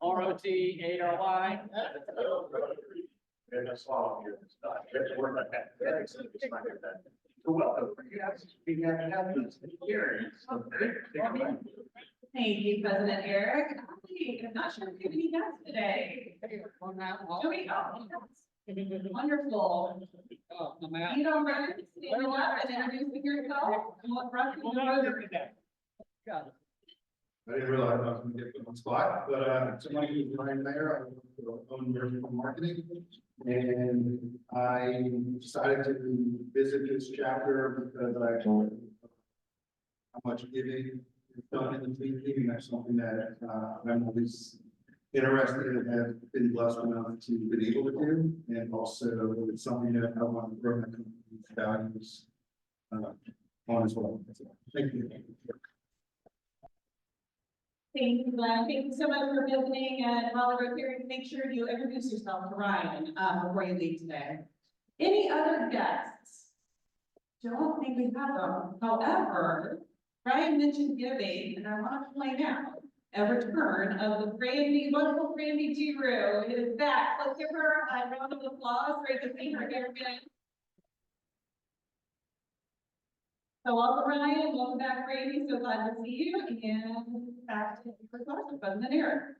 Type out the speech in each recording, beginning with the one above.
ROTARY. And that's all here. You have to work on that. Welcome. You have this hearing. Thank you, President Eric. I'm not sure if you have any guests today. Do we? Oh, yes. Wonderful. You don't mind standing up and introducing yourself and what brought you to I didn't realize I was going to get put on the spot, but somebody who's Ryan Mayor, I own vertical marketing. And I decided to visit this chapter because I saw how much giving is done in the community, and that's something that I'm always interested in and have been blessed enough to be able to do. And also it's something that I want to grow my company's values on as well. Thank you. Thank you, Glenn. Thank you so much for visiting and Raleigh Rotary. Make sure you introduce yourself to Ryan before you leave today. Any other guests? Don't think we have them. However, Ryan mentioned giving, and I want to point out a return of the Brandy, wonderful Brandy Giroux. It is back. Let's give her a round of applause. Great to see her here again. So welcome, Ryan. Welcome back, Brandy. So glad to see you. And back to your question, President Eric.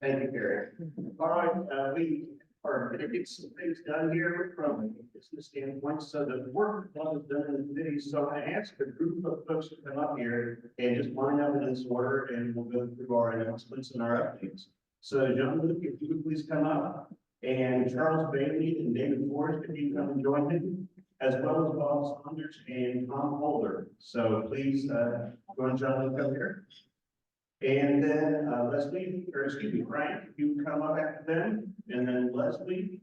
Thank you, Gary. All right, we are going to get some things done here from a business standpoint. So the work that was done in the committee. So I asked a group of folks to come up here and just line up in this order, and we'll go through our announcements and our updates. So, John Luke, if you would please come up, and Charles Bailey and David Forrest, if you come and join me, as well as Bob Saunders and Tom Holder. So please join John Luke up here. And then Leslie, or excuse me, Frank, if you come up after them, and then Leslie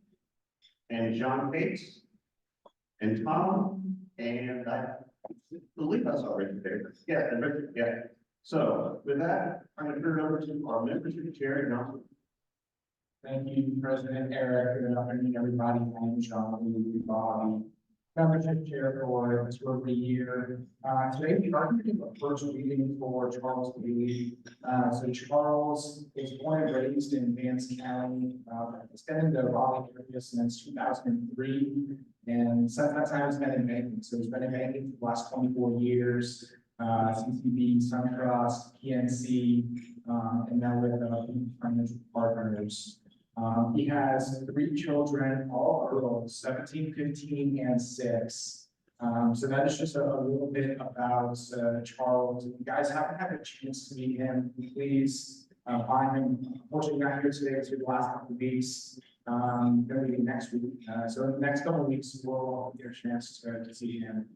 and John Cates and Tom, and I believe that's already there. Yeah, and Richard, yeah. So with that, I'm going to turn it over to our membership chair, John. Thank you, President Eric. Good afternoon, everybody. My name is John Lee, Bobby, membership chair for this Rotary year. Today we are going to do a first reading for Charles Bailey. So Charles is born and raised in Vance County. He's been in the Raleigh area since 2003, and since that time he's been in banking. So he's been in banking for the last 24 years. CCB, SunTrust, PNC, and now with financial partners. He has 3 children, all girls, 17, 15, and 6. So that is just a little bit about Charles. If you guys haven't had a chance to meet him, please find him. Unfortunately, not here today for the last couple of weeks. Going to be next week. So in the next couple of weeks, we'll get a chance to see him.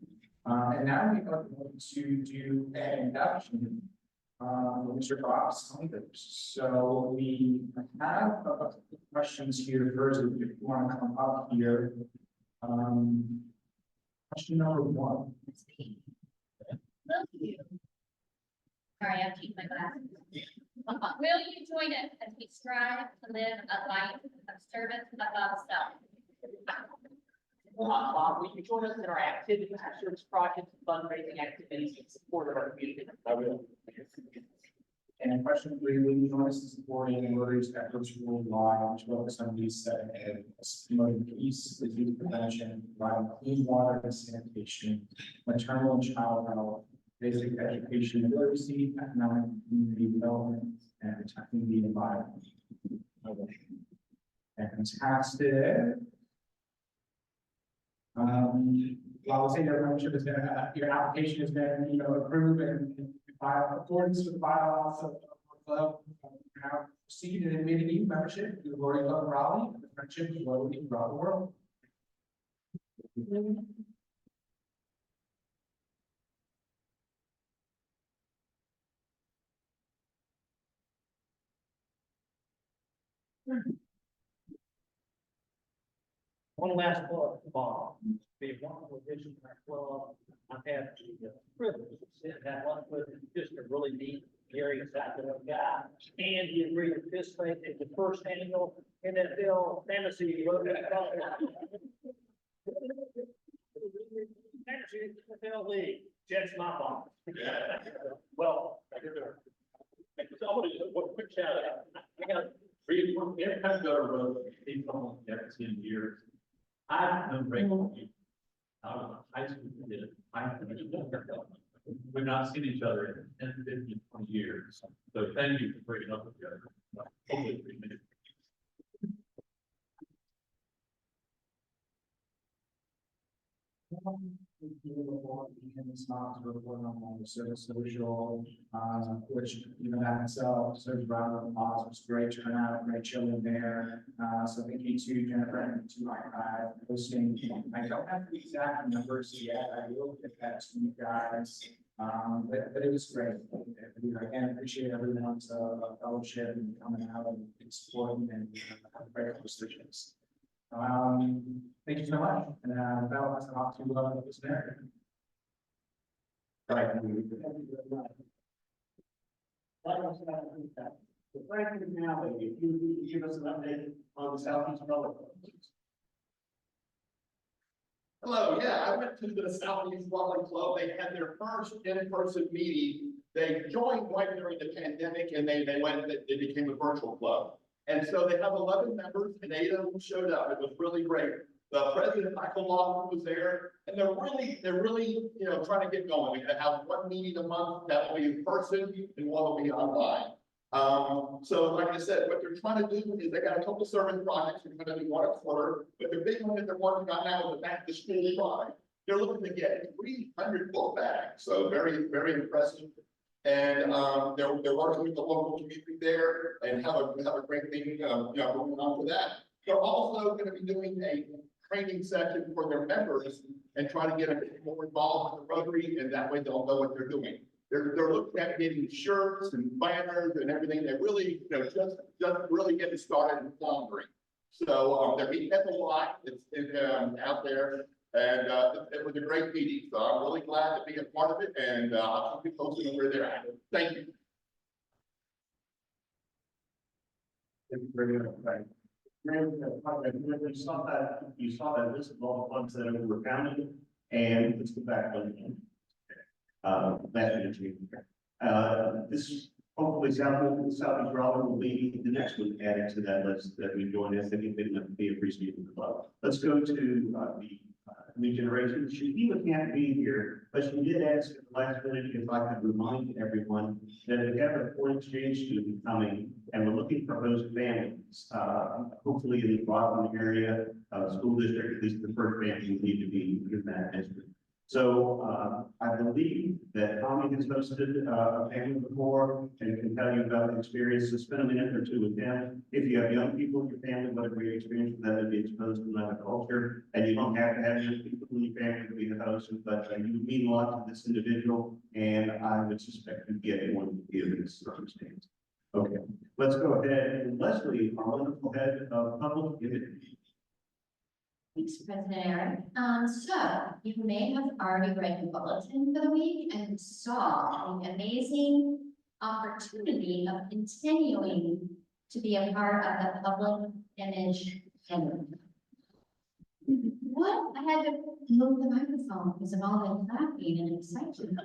And now we are going to do an induction. Mr. Bob Saunders. So we have a couple of questions here first. If you want to come up here. Question number 1. Will you? Sorry, I'm keeping my glasses. Will you join us as we strive to live a life of service above self? Will you join us in our activities, our service projects, fundraising activities in support of our community? I will. And question 3, will you join us in supporting Rotary's efforts worldwide to focus on reset and promoting peace, disease prevention, providing clean water and sanitation, maternal and child health, basic education and literacy, economic and community development, and protecting the environment? Fantastic. Well, I would say your membership has been, your application has been, approved and filed accordance with the bylaws of the club. Now proceed and admit new membership to the Rotary Club of Raleigh and the friendship of Rotary throughout the world. One last thought, Bob. Be a wonderful addition to our club. I've had the privilege of sitting that lunch with him, just a really neat, very excited guy. And he agreed to participate in the first annual NFL fantasy Rotary NFL League. Jets my boss. Well, so want to do a quick shout out. I got every time I go to road, people never seen years. I've been grateful to you. I was in high school kid. We've not seen each other in 10, 15, 20 years. So thank you for bringing up with the other. Hopefully, we made it. It's not to report on the service social, which, you know, that itself serves around the cause, was great turnout, great chilling there. So thank you to Jennifer and to my hosting. I don't have the exact numbers yet. I will get that to you guys. But it was great. Again, appreciate everyone's fellowship and coming out and supporting and have a great conversations. Thank you so much. And that was off to this narrative. Right. The Franklin Valley, if you give us an update on the Southeast Raleigh. Hello, yeah, I went to the Southeast Raleigh Club. They had their first in-person meeting. They joined right during the pandemic and they became a virtual club. And so they have 11 members and 8 of them showed up. It was really great. The president, Michael Lawson, was there, and they're really, you know, trying to get going. They're gonna have one meeting a month that will be in person and one will be online. So like I said, what they're trying to do is they got a couple service projects they're going to do one a quarter, but the big one that they're working on now is the back to school drive. They're looking to get 300 book bags, so very, very impressive. And they're working with the local community there and have a great thing, you know, going on for that. They're also going to be doing a training session for their members and trying to get them more involved in the Rotary, and that way they'll know what they're doing. They're looking at getting shirts and banners and everything. They're really, you know, just really getting started in floundering. So they're meeting at the lot. It's out there, and it was a great meeting. So I'm really glad to be a part of it, and I'll keep you posted on where they're at. Thank you. Thank you very much. Right. You saw that list of all the funds that were counted, and let's go back on this hopefully Southeast Raleigh will be the next one added to that list that we joined. I think big enough to be appreciated in the club. Let's go to the new generation. She can't be here, but she did ask at the last minute if I could remind everyone that we have a foreign exchange student coming, and we're looking for host families. Hopefully in the Boston area, school district, at least the first family need to be in that district. So I believe that Tommy has hosted a family before and can tell you about the experience. So spend a minute or two with them. If you have young people in your family, what a great experience for them to be exposed to another culture. And you don't have to have young people in your family to be the host, but you mean a lot to this individual, and I would suspect you get one given this circumstance. Okay, let's go ahead. And Leslie, our wonderful head of public image. Thanks, President Aaron. So you may have already read the bulletin for the week and saw the amazing opportunity of continuing to be a part of the public image. What? I had to move the microphone because of all the clapping and excitement.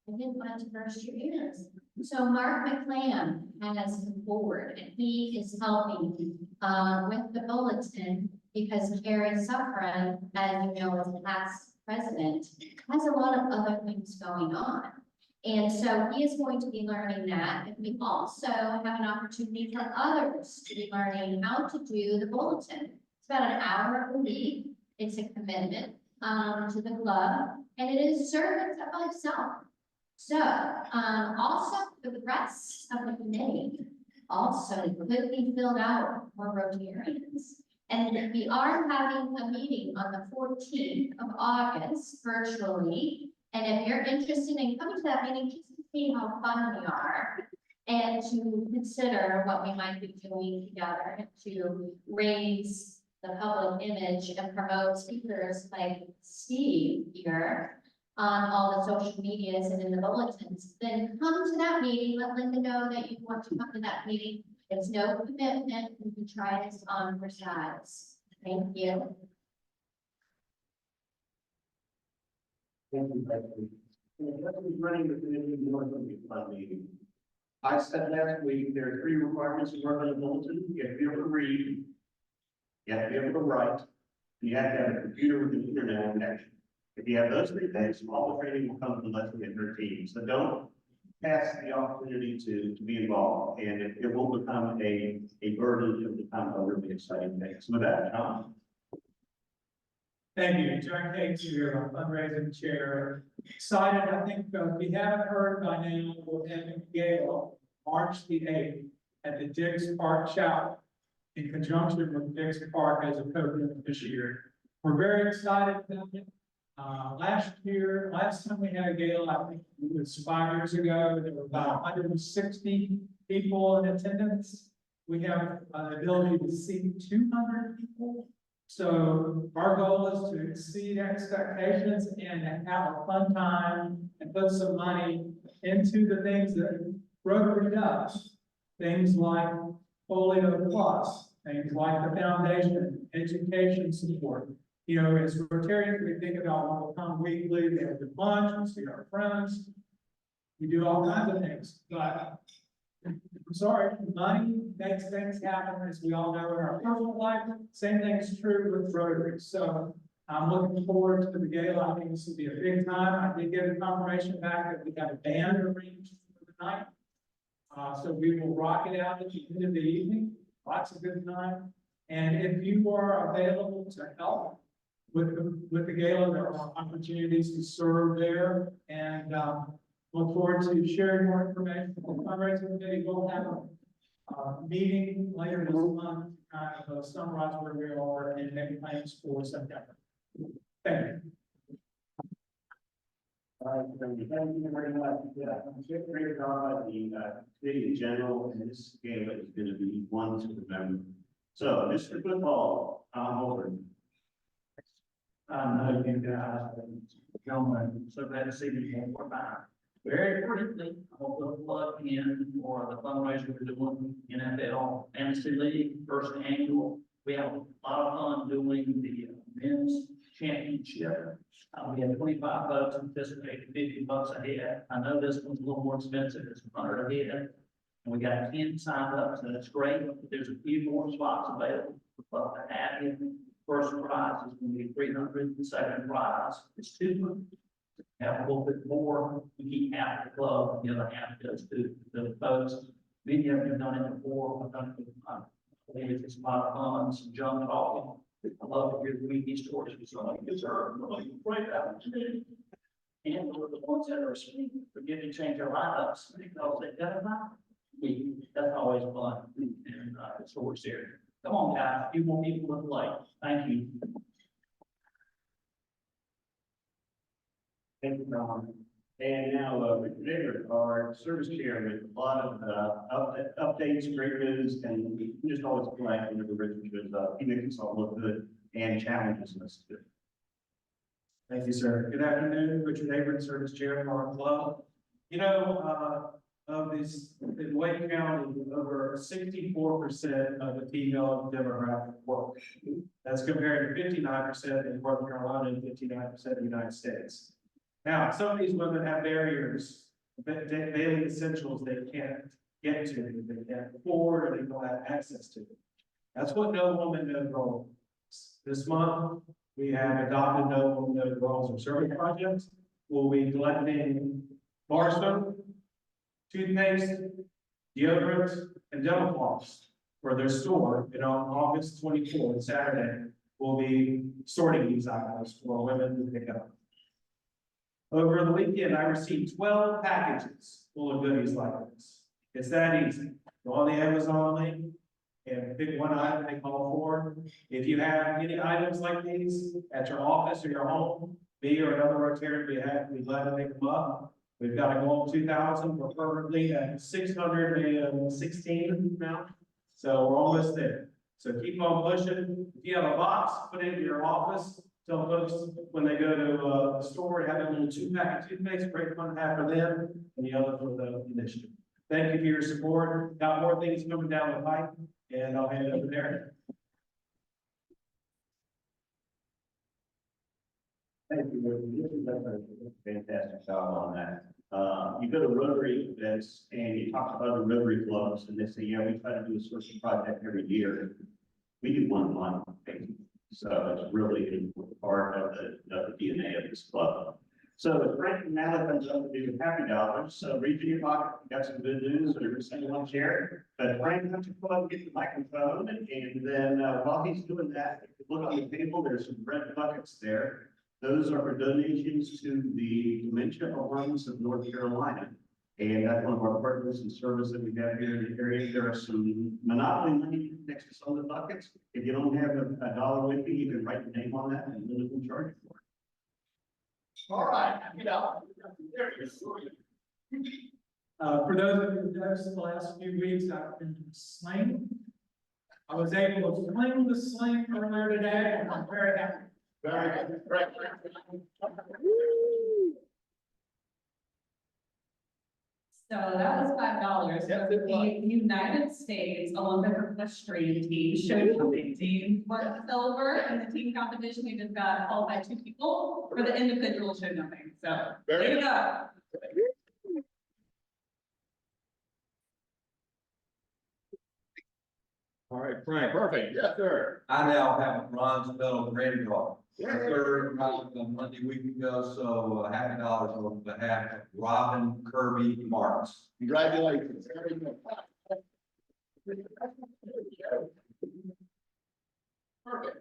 I didn't want to burst your ears. So Mark McClam has come forward and he is helping with the bulletin because Gary Suffren, as you know, as past president, has a lot of other things going on. And so he is going to be learning that. And we also have an opportunity for others to be learning how to do the bulletin. It's about an hour a week. It's a commitment to the club, and it is served by itself. So also the rest of the committee also could be filled out for Rotarians. And we are having a meeting on the 14th of August virtually. And if you're interested in coming to that meeting, just to see how fun we are and to consider what we might be doing together to raise the public image and promote speakers like Steve here on all the social medias and in the bulletins, then come to that meeting. Let Linda know that you want to come to that meeting. It's no commitment. You can try this on for size. Thank you. Thank you, Leslie. And Leslie's running the committee, more than a fun meeting. I said last week, there are 3 requirements to work on a bulletin. You have to be able to read. You have to be able to write. And you have to have a computer with an internet connection. If you have those 3 things, all the training will come to less than 13. So don't pass the opportunity to be involved, and it will become a burden. It will become a really exciting thing. So with that, Tom. Thank you, John Cates here, our fundraising chair. Excited, I think, if we haven't heard by now, we're having a gala March the 8th at the Dix Park Chapel in conjunction with Dix Park as a co-beneficiary. We're very excited about it. Last time we had a gala, I think it was 5 years ago, there were about 160 people in attendance. We have the ability to seat 200 people. So our goal is to exceed expectations and have a fun time and put some money into the things that Rotary does. Things like Polio Plus, things like the foundation, education support. You know, as Rotarians, we think about when we come weekly, we have the lunch, we see our friends. We do all kinds of things, but I'm sorry, money makes things happen, as we all know in our personal life. Same thing is true with Rotary. So I'm looking forward to the gala. I think this will be a big time. I did get a confirmation back that we have a band arranged for the night. So we will rock it out at the end of the evening. Lots of good time. And if you are available to help with the gala, there are opportunities to serve there, and look forward to sharing more information. The fundraising committee will have a meeting later this month to kind of summarize where we are and make plans for September. Thank you. All right, thank you very much. Yeah, I'm so great about the committee in general, and this gala is going to be one to remember. So, Mr. Football, Tom Holden. Know you guys, gentlemen, so glad to see you one more time. Very briefly, I'm gonna plug in for the fundraiser we're doing, NFL Fantasy League, first annual. We have a lot of fun doing the men's championship. We have 25 bucks anticipated, 50 bucks a head. I know this one's a little more expensive, it's 100 a head. And we got 10 signed up, so that's great. There's a few more spots available. We'd love to have you. First prize is going to be 300. The second prize is 200. Have a little bit more. We keep half the club, the other half goes to the folks. Many of you have done it before. I've done it with it's a lot of fun, some junk talking. I love to hear the weekly stories from somebody who gets hurt. Right out. And for the ones that are asleep, forget to change their lineups because they've got a night. That's always fun. And it's what we're sharing. Come on, guys, a few more people to play. Thank you. Thank you, Tom. And now, Richard David, our service chair, with a lot of updates, great news, and we just always glad whenever Richard shows up. He makes us all look good and challenges us too. Thank you, sir. Good afternoon, Richard Avery, service chair of our club. You know, of these, in Wake County, over 64% of the female demographic work. That's compared to 59% in North Carolina and 59% in the United States. Now, some of these women have barriers, daily essentials they can't get to, they can't afford, or they don't have access to. That's what No Woman, No Girl is. This month, we have adopted No Woman, No Girls or service projects. We'll be collecting bar soap, toothpaste, deodorant, and dental floss for their store. And on August 24th, Saturday, we'll be sorting these items for women to pick up. Over the weekend, I received 12 packages full of goodies like this. It's that easy. Go on the Amazon link and pick one item they call for. If you have any items like these at your office or your home, me or another Rotarian we'd glad to pick them up. We've got a goal of 2,000. We're currently at 616 now. So we're almost there. So keep on pushing. If you have a box, put it in your office. Tell folks when they go to the store, have a little 2-pack of toothpaste, great fun to have for them, and the other for the initiative. Thank you for your support. Got more things coming down the pipe, and I'll hand it over there. Thank you, Richard. You did a fantastic job on that. You go to Rotary events and you talk to other Rotary clubs and they say, yeah, we try to do a social project every year. We do one month, so it's really an important part of the DNA of this club. So Frank now comes up to do happy dollars. So reach in your pocket, you got some good news, or you're saying one share. But Frank, why don't you go up and get the microphone, and then while he's doing that, if you look on the table, there's some red buckets there. Those are for donations to the Dementia Alliance of North Carolina. And that's one of our partners and service that we have here in the area. There are some monopoly money next to some of the buckets. If you don't have a dollar with you, you can write your name on that and then we can charge you for it. All right, you know, there you go. For those of you who noticed the last few weeks, I've been sling. I was able to sling the sling earlier today, and I'm very happy. Very good, great. So that was $5. Yes, So it was. the United States Olympic equestrian team show jumping team won silver in the team competition. We just got qualified 2 people for the individual show jumping. So Very there you good. go. All right, Frank, perfect, yes, sir. I now have a bronze medal granddaughter. Yeah. I served a Monday week ago, so happy dollars on behalf of Robin Kirby Marks. Congratulations. Very good. Perfect.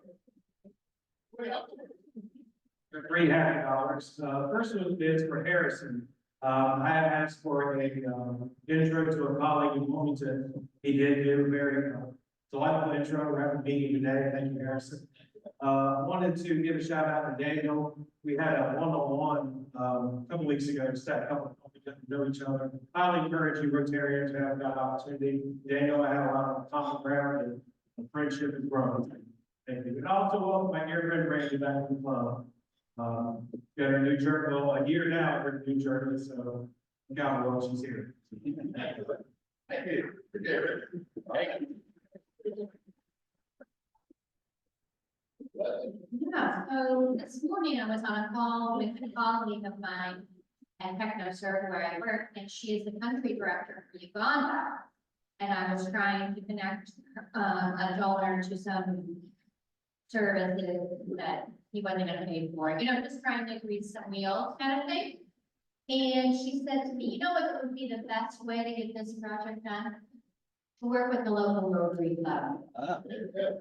For $3 happy dollars. First one is for Harrison. I have asked for a intro to a colleague in Wilmington. He did do a very delightful intro. We're having a meeting today. Thank you, Harrison. Wanted to give a shout out to Daniel. We had a one-on-one a couple weeks ago, set a couple of people to know each other. Highly encourage you Rotarians to have that opportunity. Daniel, I had a lot of common ground and the friendship has grown. Thank you. And also welcome my dear friend Randy back to the club. Got a new journey, well, a year now, for a new journey, so God willing, she's here. Thank you. Thank you. Yeah, so this morning I was on a call with a colleague of mine at TechnoServe where I work, and she is the country director for Uganda. And I was trying to connect a donor to some services that he wasn't gonna pay for, just trying to grease some wheels kind of thing. And she said to me, you know what would be the best way to get this project done? To work with the local Rotary Club.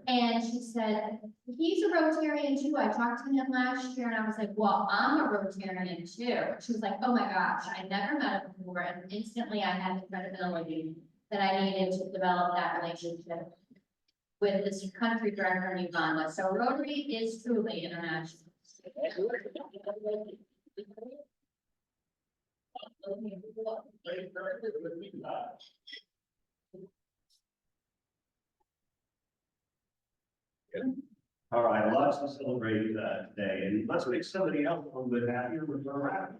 And she said, he's a Rotarian too. I talked to him last year and I was like, well, I'm a Rotarian too. She was like, oh my gosh, I never met him before. And instantly I had the credibility that I needed to develop that relationship with this country director in Uganda. So Rotary is truly international. All right, lots to celebrate today, and let's make somebody else a little bit happier with our round.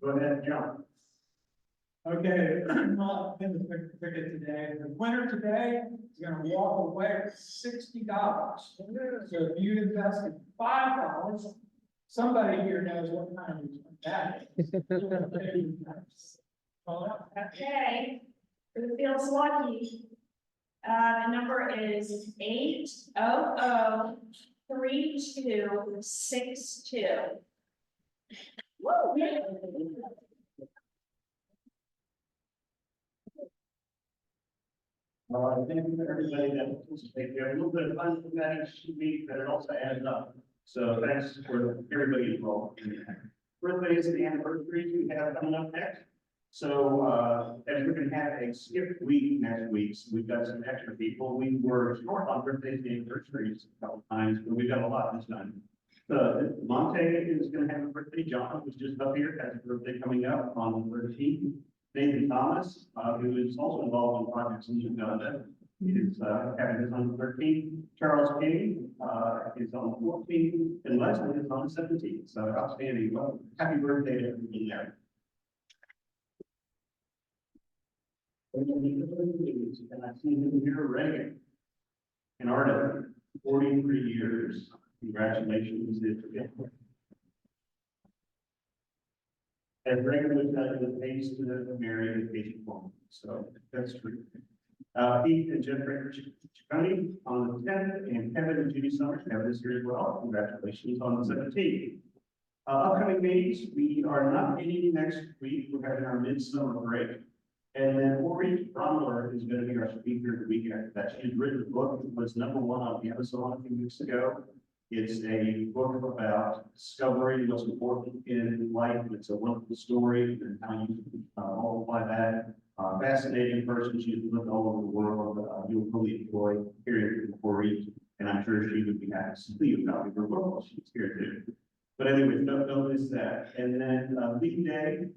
Go ahead, John. Okay, well, in the ticket today, the winner today is gonna walk away with $60. So if you invested $5, somebody here knows what kind of return that is. Okay, who feels lucky? The number is 8003262. Woo! Thank you to everybody that participated. We have a little bit of fun from that each week, but it also adds up. So thanks for everybody involved. Birthdays and anniversaries we have coming up next. So, and we're gonna have a skipped week next week, so we've got some extra people. We were short on birthdays and anniversaries a couple times, but we've got a lot this time. Monte is gonna have a birthday. John was just up here, has a birthday coming up on the 13th. Nathan Thomas, who is also involved in projects in Uganda, is having his on the 13th. Charles King is on the 14th, and Leslie is on the 17th. So outstanding. Well, happy birthday to everybody there. And I see him here, Reagan. An artist, 43 years. Congratulations. And regularly done with Pace to the Mary and Patient Woman, so that's true. Pete and Jennifer Chiconi on the tenth, and Kevin and Judy Summers, Kevin is here as well, congratulations on the 17th. Upcoming meetings, we are not meeting next week, we're having our midsummer break. And then Ori Bromler is going to be our speaker the week after that. She's written a book, it was #1 on Amazon a few weeks ago. It's a book about discovery, what's important in life. It's a wonderful story and how you multiply that. Fascinating person. She's lived all over the world. You'll really enjoy hearing from Corey, and I'm sure she would be happy to see about her book while she's here too. But anyway, don't miss that. And then Lee Day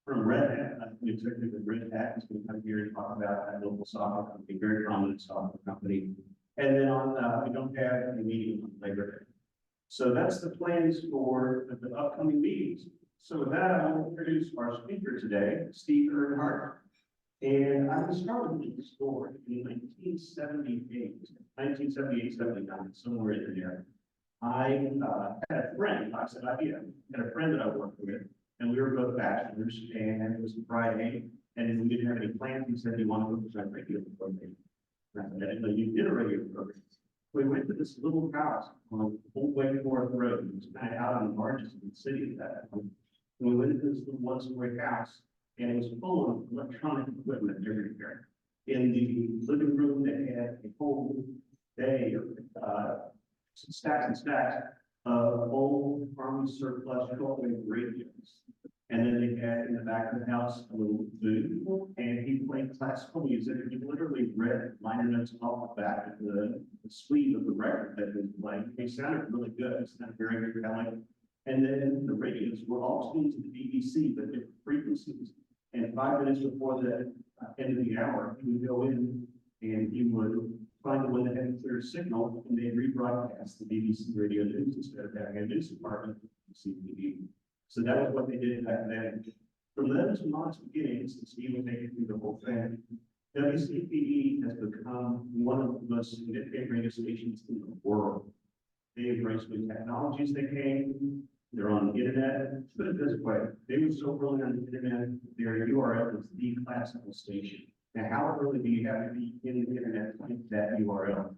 from Red Hat, the executive of Red Hat, is going to come here and talk about that local software company, very prominent software company. And then we don't have any meeting on Labor Day. So that's the plans for the upcoming meetings. So with that, I will introduce our speaker today, Steve Earnhart. And I will start with a story in 1978, 79, somewhere in there. I had a friend, I said, I had a friend that I worked with, and we were both bachelors, and it was a Friday, and we didn't have any plans. He said he wanted to go to my radio program. I didn't know you did a radio program. We went to this little house on Old Wake Forest Road. It was kind of out on the margins of the city at that point. And we went into this little one-story house, and it was full of electronic equipment everywhere. In the living room, they had a whole day of stacks and stacks of old Army surplus shortwave radios. And then they had in the back of the house a little booth, and he played classical music. He literally read liner notes off the back of the sleeve of the record that he was playing. He sounded really good. It sounded very compelling. And then the radios were all tuned to the BBC, but different frequencies. And 5 minutes before the end of the hour, he would go in and he would find the one that had a clear signal, and they'd rebroadcast the BBC radio news instead of having a news department on CTV. So that was what they did back then. From those modest beginnings, and Steve will take you through the whole thing, WCPE has become one of the most significant radio stations in the world. They embrace new technologies that came. They're on the internet. Put it this way, they were so early on the internet, their URL was the classical station. Now, how early do you have to be in the internet to get that URL?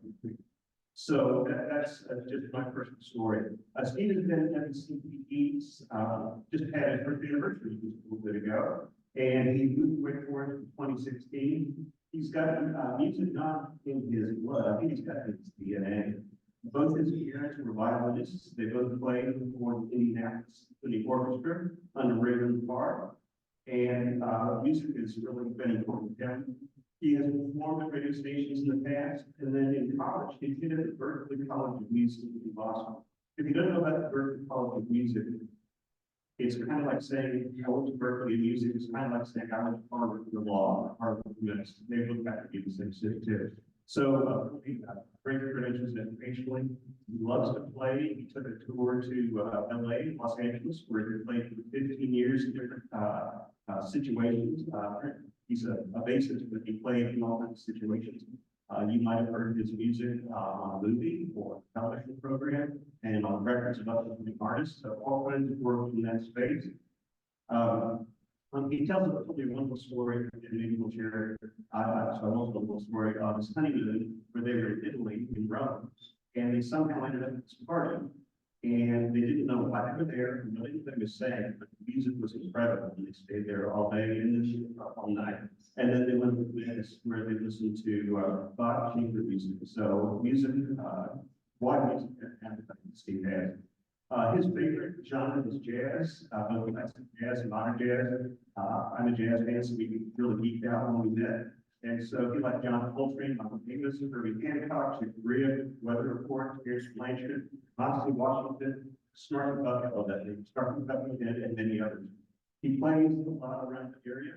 So that's just my personal story. Steve has been at WCPE, just had his first anniversary just a little bit ago, and he moved to Wake Forest in 2016. He's got music not in his blood, I think he's got his DNA. Both his parents were violinists. They both played for the Indianapolis Symphony Orchestra under Raven Park, and music has really been important to him. He has performed at radio stations in the past, and then in college, he attended the Berklee College of Music in Boston. If you don't know about the Berklee College of Music, it's kind of like saying, I went to Berkeley Music, it's kind of like saying, I went to Harvard for Law, Harvard Medicine. They look back to be the same city too. So, great credentials educationally. He loves to play. He took a tour to LA, Los Angeles, where he played for 15 years in different situations. He's a bassist, but he played in all kinds of situations. You might have heard his music on a movie or a television program and on records of other artists. So all kinds of work in that space. He tells a really wonderful story, and maybe we'll share it. So I won't tell the whole story of his honeymoon, where they were in Italy, in Rome, and they somehow ended up at this party, and they didn't know why they were there, and what anything was saying, but the music was incredible, and they stayed there all day and then all night. And then they went to Venice, where they listened to Bach chamber music. So music, wide music, and Steve has. His favorite genre is jazz, both classic jazz and modern jazz. I'm a jazz fan, so we really geeked out when we met. And so he liked John Coltrane, Michael Davis, Herbie Hancock, Chick Corea, Weather Report, Pierce Blanchard, Moxie Washington, Snarky Bucket, all that name, Snarky Bucket, and many others. He plays a lot around the area.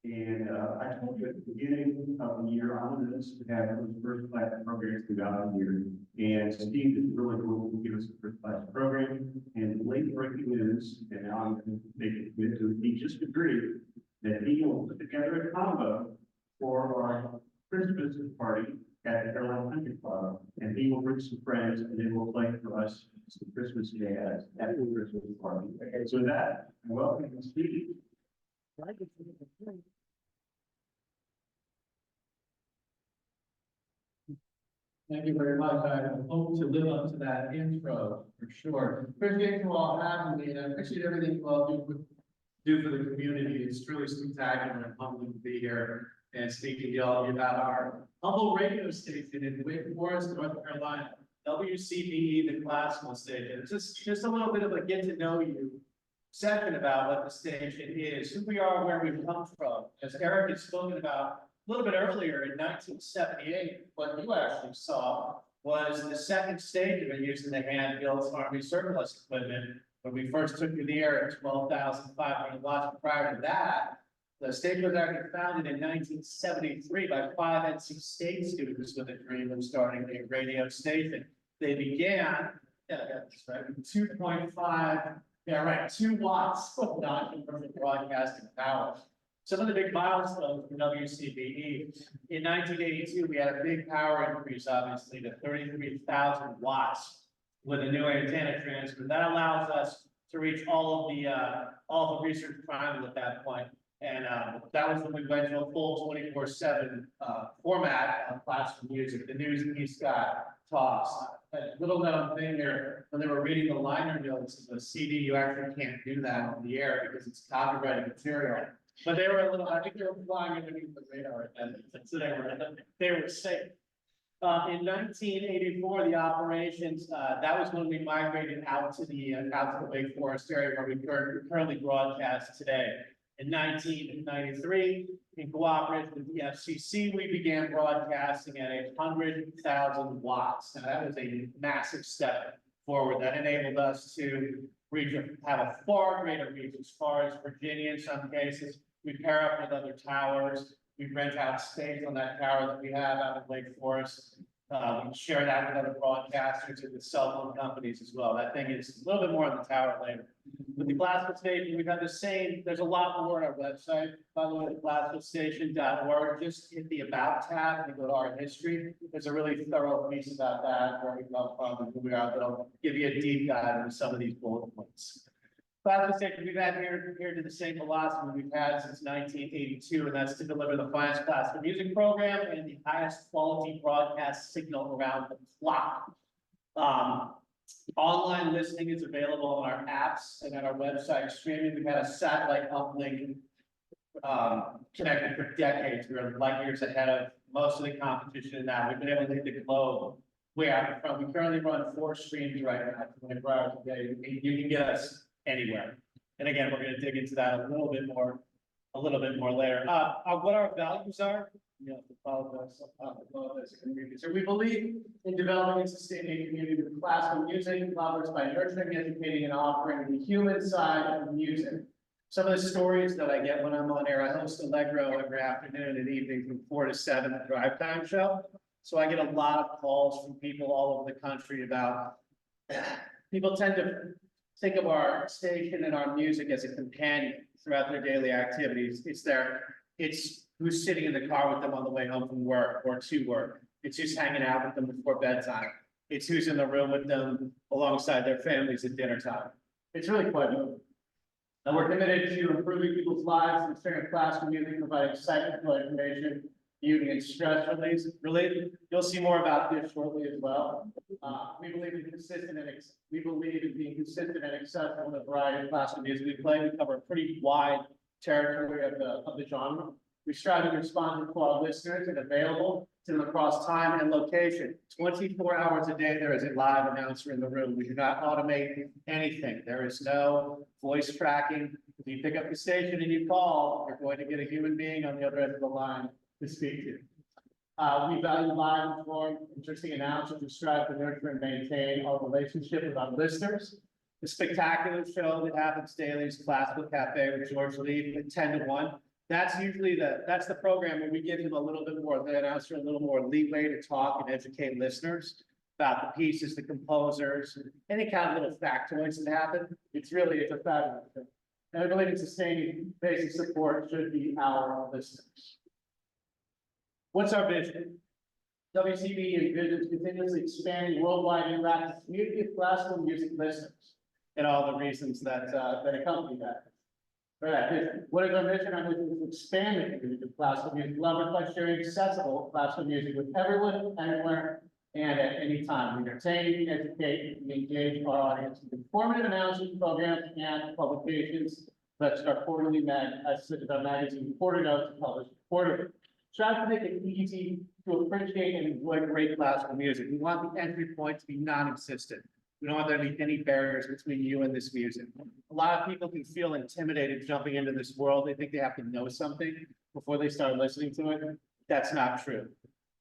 And I told you at the beginning of the year, I wanted us to have those first class programs throughout the year. And Steve is really cool to give us a first class program. And late breaking news, and now I'm going to make it commit to it, he just agreed that he will put together a combo for our Christmas party at the Carolina Country Club. And he will bring some friends, and they will play for us some Christmas jazz at the Christmas party. Okay, so with that, welcome to speak. Thank you very much. I hope to live up to that intro for sure. Appreciate you all having me and I appreciate everything you all do for the community. It's truly spectacular and humbling to be here and speaking to all of you about our humble radio station in Wake Forest, North Carolina, WCPE, the classical station. It's just a little bit of a get to know you session about what the station is, who we are, where we've come from. As Eric had spoken about a little bit earlier in 1978, what you actually saw was the second stage of it using the hand-built Army surplus equipment when we first took to the air at 12,500 watts. Prior to that, the station was actually founded in 1973 by 5 NC State students with a dream of starting a radio station. They began, yeah, I got this right, 2.5, yeah, right, 2 watts of non-converted broadcasting power. Some of the big milestones for WCPE, in 1982, we had a big power increase, obviously, to 33,000 watts with a new antenna transmitter. That allows us to reach all the research triangle at that point. And that was when we went to a full 24/7 format of classical music, the News and East Scott talks. A little known thing there, when they were reading the liner notes of the CD, you actually can't do that on the air because it's copyrighted material. But they were a little, I think they were flying underneath the radar, and so they were safe. In 1984, the operations, that was when we migrated out to the Wake Forest area where we currently broadcast today. In 1993, in cooperation with the FCC, we began broadcasting at 100,000 watts. Now that was a massive step forward. That enabled us to have a far greater reach as far as Virginia in some cases. We pair up with other towers. We rent out space on that tower that we have out of Lake Forest. We share that with other broadcasters and with cell phone companies as well. That thing is a little bit more on the tower later. With the classical station, we've got the same, there's a lot more on our website. By the way, classicalstation.org, just hit the About tab and go to our history. There's a really thorough piece about that, where we come from and who we are. That'll give you a deep dive into some of these bullet points. Classical station, we've had here to the same philosophy we've had since 1982, and that's to deliver the finest classical music program and the highest quality broadcast signal around the clock. Online listening is available on our apps and at our website streaming. We've had a satellite uplink connected for decades. We're light years ahead of most of the competition in that. We've been able to hit the globe way out in front. We currently run 4 streams right now, 24 hours a day. You can get us anywhere. And again, we're going to dig into that a little bit more later. What our values are, you know, to follow this. So we believe in developing and sustaining a community with classical music, lovers by nurturing, educating, and offering the human side of music. Some of the stories that I get when I'm on air, I host Allegro every afternoon and evening from 4 to 7, the drive time show. So I get a lot of calls from people all over the country about, people tend to think of our station and our music as a companion throughout their daily activities. It's who's sitting in the car with them on the way home from work or to work. It's who's hanging out with them before bedtime. It's who's in the room with them alongside their families at dinner time. It's really quite moving. And we're committed to improving people's lives and sharing classical music, providing excitement, information, beauty, and stress relief. You'll see more about this shortly as well. We believe in being consistent and accessible in the variety of classical music we play. We cover a pretty wide territory of the genre. We strive to respond to our listeners and available to them across time and location. 24 hours a day, there is a live announcer in the room. We do not automate anything. There is no voice tracking. If you pick up the station and you call, you're going to get a human being on the other end of the line to speak to. We value live, informed, interesting announcers who strive to nurture and maintain our relationship with our listeners. The spectacular show that happens daily is Classical Cafe with George Lee at 10 to 1. That's usually that's the program where we give him a little bit more, the announcer a little more leeway to talk and educate listeners about the pieces, the composers, any kind of little factoids that happen. It's a fabulous thing. And I believe in sustaining basic support should be our listeners. What's our vision? WCPE envisions continuously expanding worldwide interactive community of classical music listeners and all the reasons that, that accompany that. For that vision. What is our mission? Our mission is to expand the community of classical music lovers by sharing accessible classical music with everyone, anywhere, and at any time. We entertain, educate, and engage our audience with informative announcements, programs, and publications such as our quarterly such as our magazine, Quarter Notes, published quarterly. Try to make it easy to appreciate and enjoy great classical music. We want the entry point to be non-existent. We don't want there to be any barriers between you and this music. A lot of people can feel intimidated jumping into this world. They think they have to know something before they start listening to it. That's not true.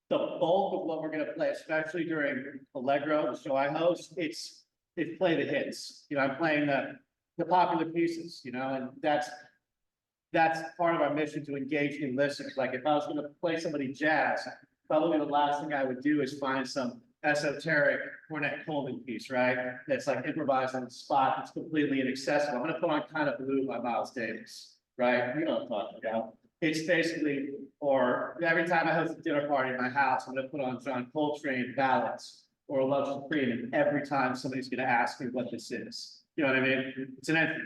The bulk of what we're going to play, especially during Allegro, the show I host, it's play the hits. You know, I'm playing the popular pieces, you know, and that's part of our mission, to engage in listeners. Like if I was going to play somebody jazz, probably the last thing I would do is find some esoteric Cornet Coleman piece, right? That's like improvised on the spot. It's completely inaccessible. I'm going to put on Kind of Blue by Miles Davis, right? You know what I'm talking about. It's basically, or every time I host a dinner party in my house, I'm going to put on John Coltrane ballads or Love Supreme, and every time somebody's going to ask me what this is. You know what I mean? It's an entry.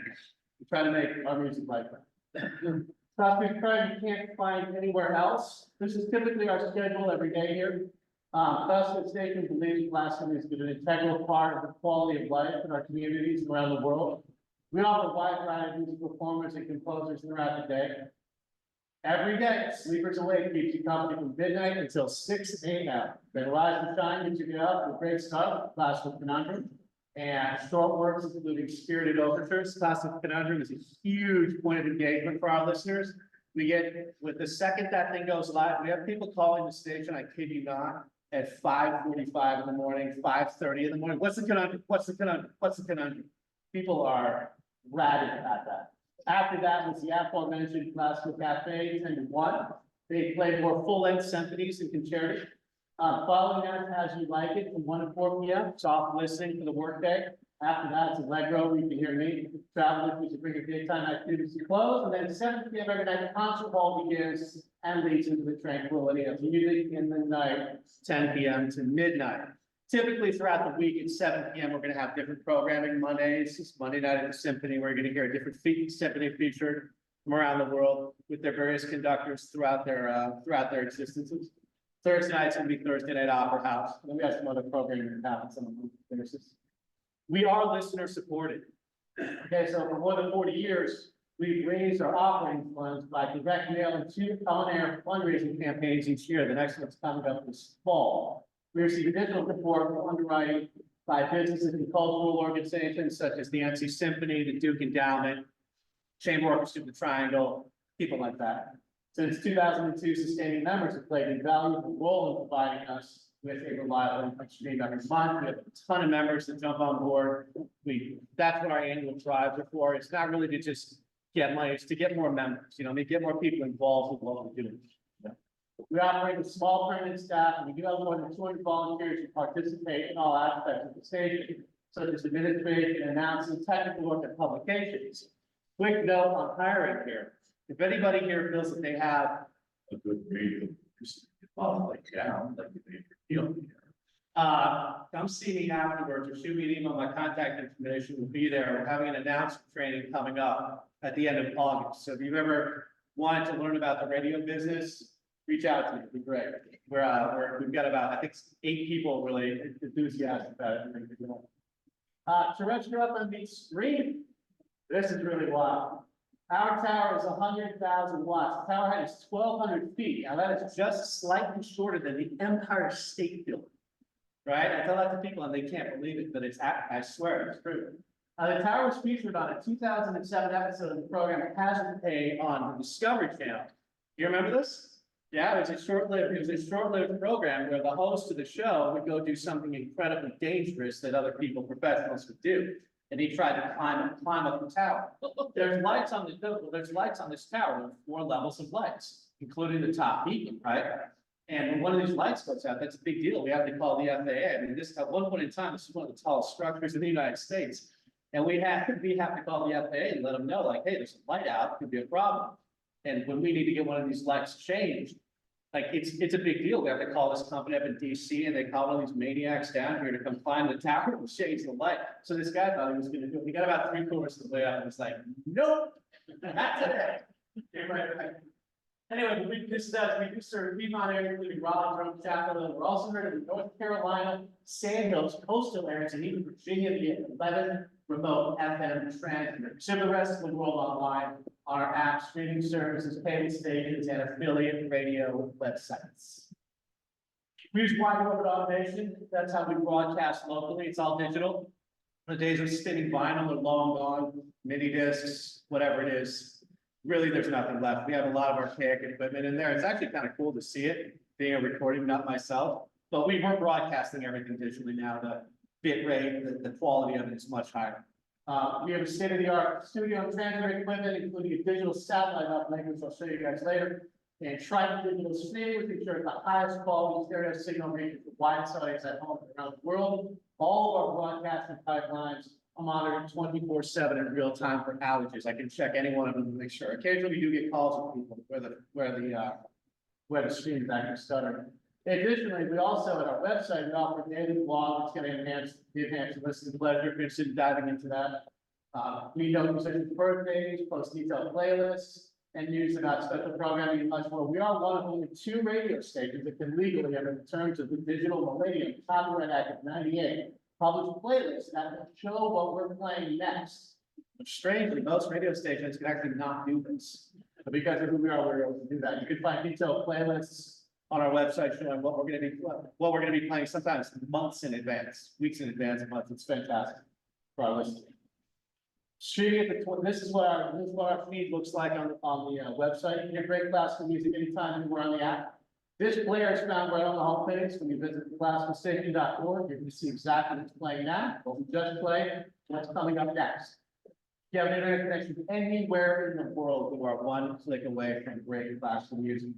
We try to make our music like that. Classical credit you can't find anywhere else. This is typically our schedule every day here. Classical Station believes classical music is an integral part of the quality of life in our communities around the world. We offer a wide variety of music performers and composers throughout the day. Every day, Sleepers Awake keeps you company from midnight until 6 a.m. Then Rise and Shine gets you get up with great stuff, Classical Conundrum, and short works including spirited overtures. Classical Conundrum is a huge point of engagement for our listeners. We get, with the second that thing goes live, we have people calling the station, I kid you not, at 5:45 in the morning, 5:30 in the morning. What's the conundrum? What's the conundrum? What's the conundrum? People are rabid at that. After that was the aforementioned Classical Cafe, 10 to 1. They played more full-length symphonies and concerti. Following that, As You Like It, from 1 to 4 p.m. Soft listening for the workday. After that, it's Allegro, where you can hear me. Travel with you to bring your daytime activities to close. And then at 7 p.m. every night, the concert hall begins and leads into the tranquility of music in the night, 10 p.m. to midnight. Typically throughout the week at 7 p.m. we're going to have different programming. Mondays, it's Monday Night at the Symphony. We're going to hear a different symphony featured from around the world with their various conductors throughout their existences. Thursday night's going to be Thursday Night Opera House. And then we have some other programming that happens on a monthly basis. We are listener supported. Okay, so for more than 40 years, we've raised our operating funds by direct mail and 2 on-air fundraising campaigns each year. The next one's coming up this fall. We receive additional support for underwriting by businesses and cultural organizations such as the NC Symphony, the Duke Endowment, Chamber Orchestra of the Triangle, people like that. Since 2002, sustaining members have played a valuable role in providing us with a reliable income stream every month. We have a ton of members that jump on board. That's what our annual drives are for. It's not really to just get money, it's to get more members, you know, get more people involved with what we're doing. We operate with small permanent staff, and we do have more than 200 volunteers who participate in all aspects of the station, such as administration, announcing, technical work, and publications. Quick note on hiring here. If anybody here feels that they have a good radio, like down, like they feel, come see me afterwards or shoot me an email. My contact information will be there. We're having an announcement training coming up at the end of August. So if you've ever wanted to learn about the radio business, reach out to me. It'd be great. We've got about, I think, 8 people really enthusiastic about it. Terrestrial FM meets screen. This is really wild. Our tower is 100,000 watts. The tower height is 1,200 feet. Now that is just slightly shorter than the Empire State Building, right? I tell that to people and they can't believe it, but I swear it's true. The tower was featured on a 2007 episode of the program Hazard Pay on the Discovery Channel. Do you remember this? Yeah, it was a short-lived program where the host of the show would go do something incredibly dangerous that other people, professionals, would do. And he tried to climb up the tower. There's lights on this tower. There are 4 levels of lights, including the top beacon, right? And when one of these lights goes out, that's a big deal. We have to call the FAA. I mean, this at one point in time, this is one of the tallest structures in the United States. And we have to call the FAA and let them know, like, hey, there's a light out, could be a problem. And when we need to get one of these lights changed, Like, it's a big deal. We have to call this company up in DC and they call all these maniacs down here to come climb the tower and change the light. So this guy thought he was gonna do it. He got about 3/4 of the way up and was like, nope, not today. Yeah, right. Anyway, this is us. We do serve Piedmont area, including Raleigh, Rotary, Chapel, and we're also heard of North Carolina, Sandhills, coastal areas, and even Virginia, the 11 remote FM transmitters. So the rest of the world online on our apps, streaming services, cable stations, and affiliate radio websites. We use wide open automation. That's how we broadcast locally. It's all digital. The days of spinning vinyl are long gone, mini discs, whatever it is. Really, there's nothing left. We have a lot of archaic equipment in there. It's actually kind of cool to see it, being a recording nut myself. But we're broadcasting everything digitally now. The bit rate, the quality of it is much higher. We have a state-of-the-art studio and transmitter equipment, including a digital satellite uplink, which I'll show you guys later. And Triton digital stream, which ensures the highest quality stereo signal reaching for wide audience at home and around the world. All of our broadcasting pipelines are monitored 24/7 in real time for outages. I can check any one of them to make sure. Occasionally, we do get calls from people where the stream is actually stuttering. Additionally, we also, at our website, we offer a daily blog that's going to enhance listening pleasure if you're interested in diving into that. We know musicians' birthdays, post detailed playlists, and news about special programming and much more. We are one of only 2 radio stations that can legally, under the terms of the Digital Millennium Copyright Act of '98, publish playlists that will show what we're playing next. Strangely, most radio stations can actually not do this. But because of who we are, we're able to do that. You can find detailed playlists on our website showing what we're going to be playing, sometimes months in advance, weeks in advance, months. It's fantastic for our listeners. Streaming at this is what our feed looks like on the website. You can get great classical music anytime anywhere on the app. This player is found right on the homepage. When you visit classicalstation.org, you can see exactly what's playing now, what we just played, what's coming up next. If you have an internet connection anywhere in the world, you are one click away from great classical music.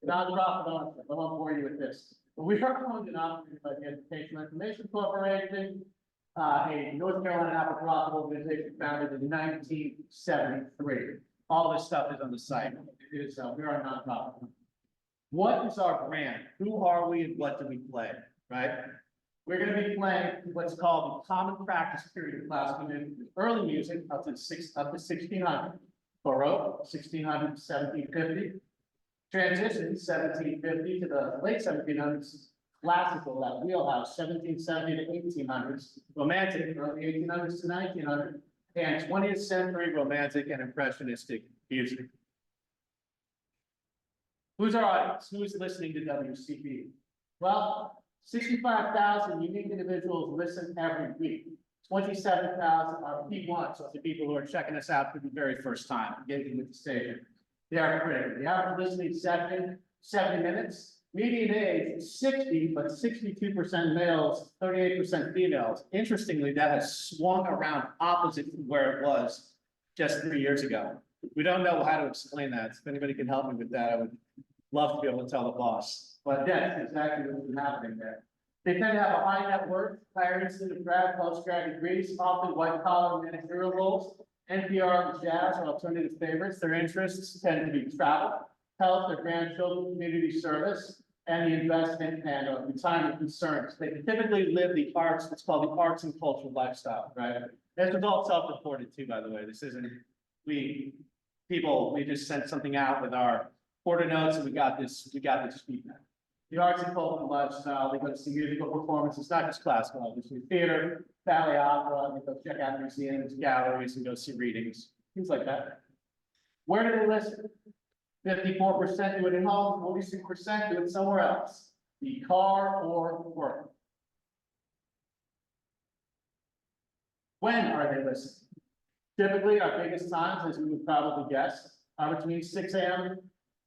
Nonprofit ownership. I won't bore you with this. But we are owned and operated by the Educational Information Corporation, a North Carolina not-for-profit organization founded in 1973. All this stuff is on the site. It is, we are a nonprofit. What is our brand? Who are we and what do we play? Right? We're going to be playing what's called the common practice period of classical music, early music up to 1600, Baroque 1600 to 1750. Transition 1750 to the late 1700s, classical, that wheelhouse, 1770 to 1800s, romantic, early 1800s to 1900, and 20th century romantic and impressionistic music. Who's our audience? Who's listening to WCPE? Well, 65,000 unique individuals listen every week. 27,000 are P1, so the people who are checking us out for the very first time, getting with the station. They are critical. The average listening session, 70 minutes. Median age is 60, but 62% males, 38% females. Interestingly, that has swung around opposite from where it was just 3 years ago. We don't know how to explain that. If anybody can help me with that, I would love to be able to tell the boss. But that's exactly what's been happening there. They tend to have a high net worth, higher incident of grad, post-grad degrees, often white-collar managerial roles. NPR and jazz are alternative favorites. Their interests tend to be travel, health, their grandchildren, community service, and the investment and retirement concerns. They typically live the arts, what's called the arts and cultural lifestyle, right? This is all self-reported too, by the way. This isn't, we just sent something out with our order notes and we got this feedback. The arts and cultural lifestyle, they go to see musical performances, not just classical, obviously theater, ballet, opera, they go check out museums, galleries, and go see readings, things like that. Where do they listen? 54% do it at home, 46% do it somewhere else, the car or work. When are they listening? Typically, our biggest times, as you would probably guess, are between 6 a.m.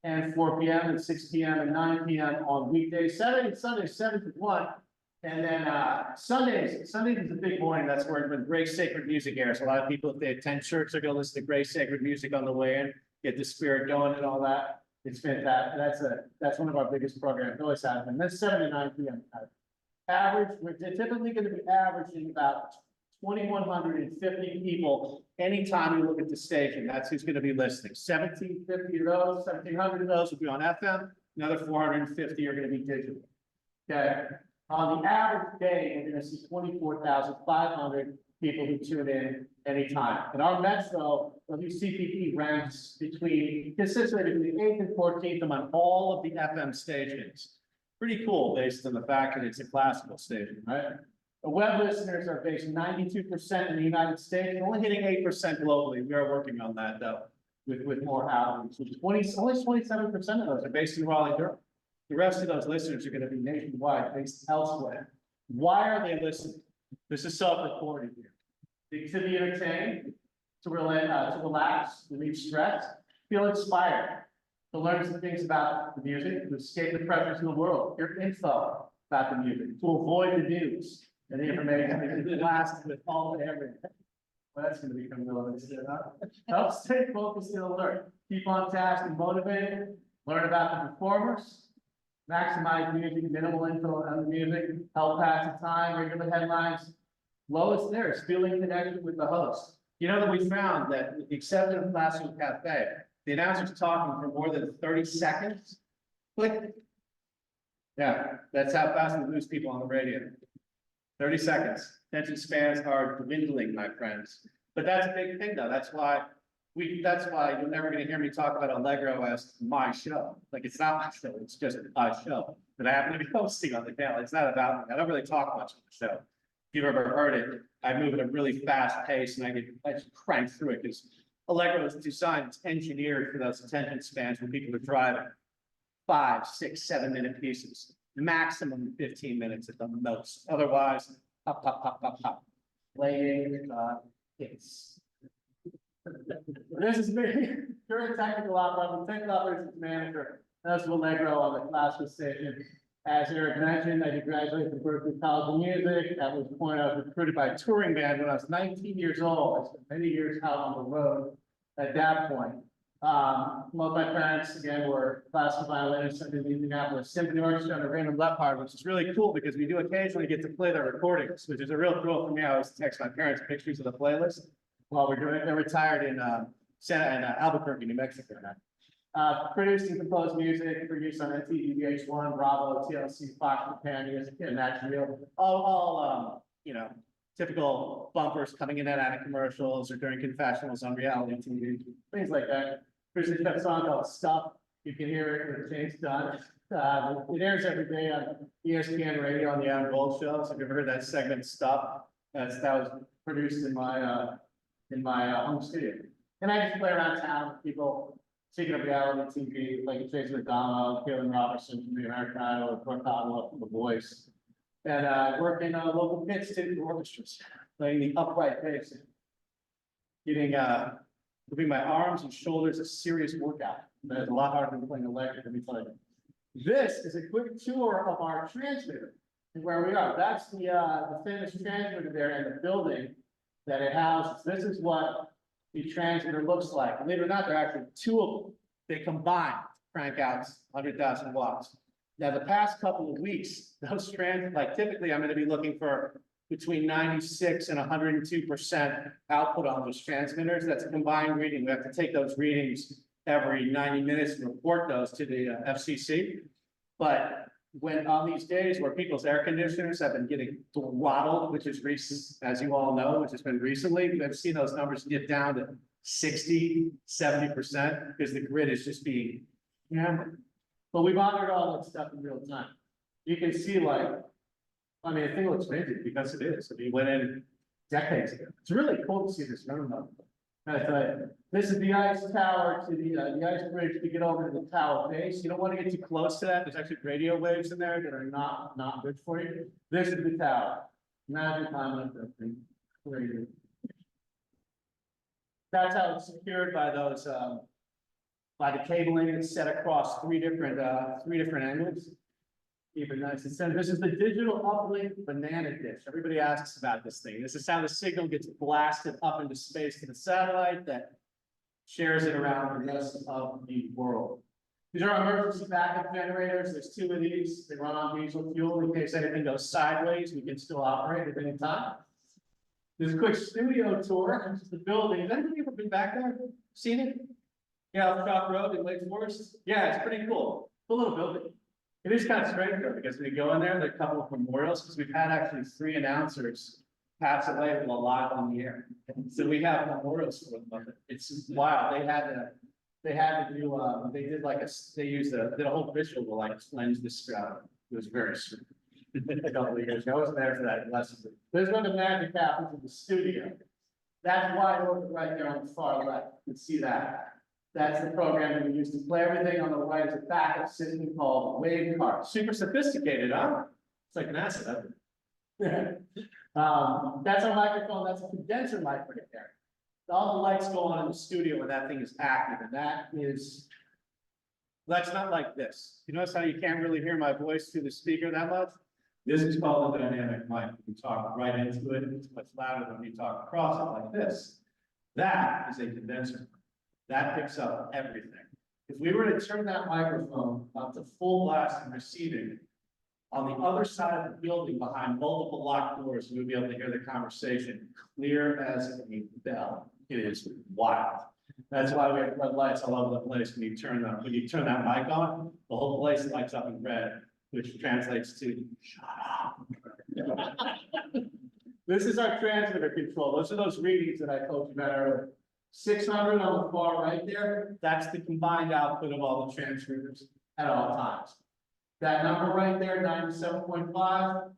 and 4 p.m. and 6 p.m. and 9 p.m. on weekdays. Saturday and Sunday, 7 to 1. And then Sundays is a big morning. That's where Grace Sacred Music airs. A lot of people, if they attend church, they're going to listen to Grace Sacred Music on the way in, get the spirit going and all that. It's fantastic. That's one of our biggest programs. Always has been. That's 7 to 9 p.m. Average, we're typically going to be averaging about 2,150 people anytime you look at the station. That's who's going to be listening. 1,750 of those, 1,700 of those will be on FM. Another 450 are gonna be digital. Okay, on the average day, we're gonna see 24,500 people who tune in anytime. And our metro, WCPE ranks consistently between 8th and 14th among all of the FM stations. Pretty cool, based on the fact that it's a classical station, right? The web listeners are based 92% in the United States, only hitting 8% globally. We are working on that though, with more outlets. Only 27% of those are based in Raleigh, Durham. The rest of those listeners are gonna be nationwide, based elsewhere. Why are they listening? This is self-reported here. To be entertained, to relax, relieve stress, feel inspired, to learn some things about the music, to escape the pressures of the world, hear info about the music, to avoid the news and the information that is blasted with all the everything. Well, that's gonna become relevant, isn't it, huh? Help stay focused and alert, keep on task and motivated, learn about the performers, maximize music, minimal info on the music, help pass the time, regular headlines. Lowest there is feeling connected with the host. You know that we found that with the exception of Classroom Cafe, the announcer's talking for more than 30 seconds. Click. Yeah, that's how fast we lose people on the radio. 30 seconds. Attention spans are dwindling, my friends. But that's a big thing though. That's why you're never gonna hear me talk about Allegro as my show. Like, it's not my show, it's just a show that I happen to be hosting on the channel. It's not about me. I don't really talk much on the show. If you've ever heard it, I move at a really fast pace and I just crank through it because Allegro is designed, it's engineered for those attention spans when people are driving 5, 6, 7 minute pieces, maximum 15 minutes at the most. Otherwise, pop, pop, pop, pop, pop. Playing hits. This is me, current technical operations manager. That's Allegro on the classical station. As Eric mentioned, I graduated from Berkeley College of Music. At which point I was recruited by a touring band when I was 19 years old. I spent many years out on the road at that point. Both my parents, again, were classical violinists in the Indianapolis Symphony Orchestra under Raymond Leppard, which is really cool because we do occasionally get to play their recordings, which is a real thrill for me. I always text my parents pictures of the playlist while we're doing it. They're retired in Albuquerque, New Mexico now. Produced and composed music for use on MTV, VH1, Bravo, TLC, Fox, Japan, ESPN, Nat Geo, all typical bumpers coming in and out of commercials or during confessionals on reality TV, things like that. There's a song called Stuff. You can hear it with James Dunn. It airs every day on ESPN radio on the Adam Gold Show. So if you've ever heard that segment Stuff, that was produced in my home studio. And I just play around town with people. Speaking of reality TV, like Jason McDonald, Kaylin Robertson from the American Idol, Brooke Cottonwell from The Voice. And work in local pit student orchestras, playing the upright bass. Moving my arms and shoulders, a serious workout. That's a lot harder than playing electric, let me tell you. This is a quick tour of our transmitter and where we are. That's the famous transmitter there in the building that it houses. This is what the transmitter looks like. Believe it or not, there are actually two of them. They combine to crank out 100,000 watts. Now, the past couple of weeks, those typically I'm going to be looking for between 96 and 102% output on those transmitters. That's a combined reading. We have to take those readings every 90 minutes and report those to the FCC. But when on these days where people's air conditioners have been getting throttled, which is recent, as you all know, which has been recently, we've seen those numbers get down to 60, 70% because the grid is just being hammered. But we monitored all that stuff in real time. You can see the thing looks vintage because it is. I mean, went in decades ago. It's really cool to see this room. This is the ice tower to the ice bridge to get over to the tower base. You don't want to get too close to that. There's actually radio waves in there that are not good for you. This is the tower. Imagine climbing up that thing. Crazy. That's how it's secured by those by the cabling. It's set across three different angles. Even nice and center. This is the digital uplink banana dish. Everybody asks about this thing. This is how the signal gets blasted up into space to the satellite that shares it around the rest of the world. These are our emergency backup generators. There's two of these. They run on diesel fuel in case anything goes sideways. We can still operate at any time. There's a quick studio tour. This is the building. Has anybody ever been back there? Seen it? Yeah, off Chalk Road in Lake Forest. Yeah, it's pretty cool. a little building. It is kind of strange though, because when you go in there, there are a couple of memorials, because we've had actually 3 announcers pass away while live on the air. So we have memorials for them. It's just wild. They had to do, they did like they used did a whole ritual to like cleanse the scout. It was very strange. A couple of years ago. I wasn't there for that lesson. There's where the magic happens in the studio. That's why over right there on the far left, you can see that. That's the program that we use to play everything. On the right is a backup system called Wave Card. Super sophisticated, huh? It's like NASA. That's our microphone. That's a condenser mic right there. All the lights go on in the studio when that thing is active, and that's not like this. You notice how you can't really hear my voice through the speaker that much? This is called a dynamic mic. You talk right into it. It's much louder than when you talk across it like this. That is a condenser. That picks up everything. If we were to turn that microphone up to full blast and receiving, on the other side of the building behind multiple locked doors, we'd be able to hear the conversation clear as a bell. It is wild. That's why we have red lights all over the place when you turn that mic on, the whole place lights up in red, which translates to shut up. This is our transmitter control. Those are those readings that I told you about earlier. 600 on the far right there, that's the combined output of all the transmitters at all times. That number right there, 97.5.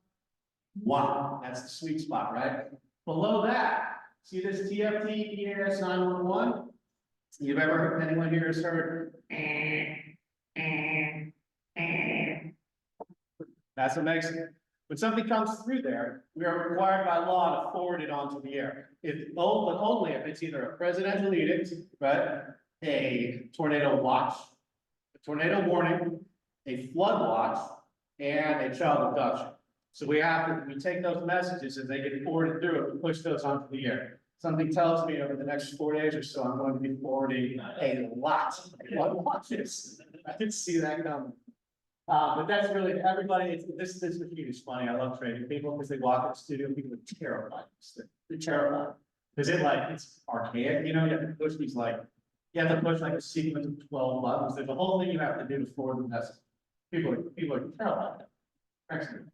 Wow, that's the sweet spot, right? Below that, see this TFT EAS 911? Anyone here has heard? That's what makes it. When something comes through there, we are required by law to forward it onto the air. But only if it's either a presidential edict, right? A tornado watch, a tornado warning, a flood watch, and a child abduction. So we take those messages as they get forwarded through and push those onto the air. Something tells me over the next 4 days or so, I'm going to be forwarding a lot of flood watches. I didn't see that coming. But that's really everybody. This machine is funny. I love training people because they walk in the studio. People are terrified. They're terrified because it's archaic. You know, you have to push these you have to push like a sequence of 12 buttons. There's a whole thing you have to do to forward the message. People are terrified. Excellent.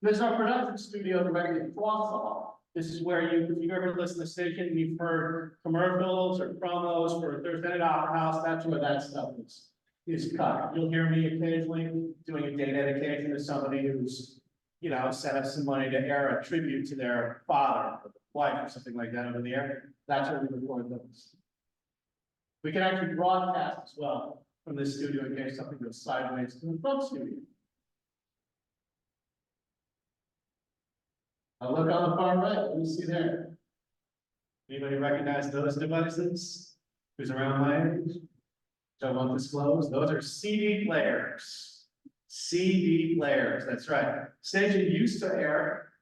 This is our production studio directly across the hall. This is where if you've ever listened to the station and you've heard commercials or promos for Thursday Night Opera House, that's where that stuff is cut. You'll hear me occasionally doing a day dedication to somebody who's, sent us some money to air a tribute to their father, or wife, or something like that over the air. That's where we record those. We can actually broadcast as well from this studio in case something goes sideways to the front studio. I'll look on the far right. What do you see there? Anybody recognize those devices? Who's around my age? Don't want to disclose. Those are CD players. CD players. That's right. Station used to air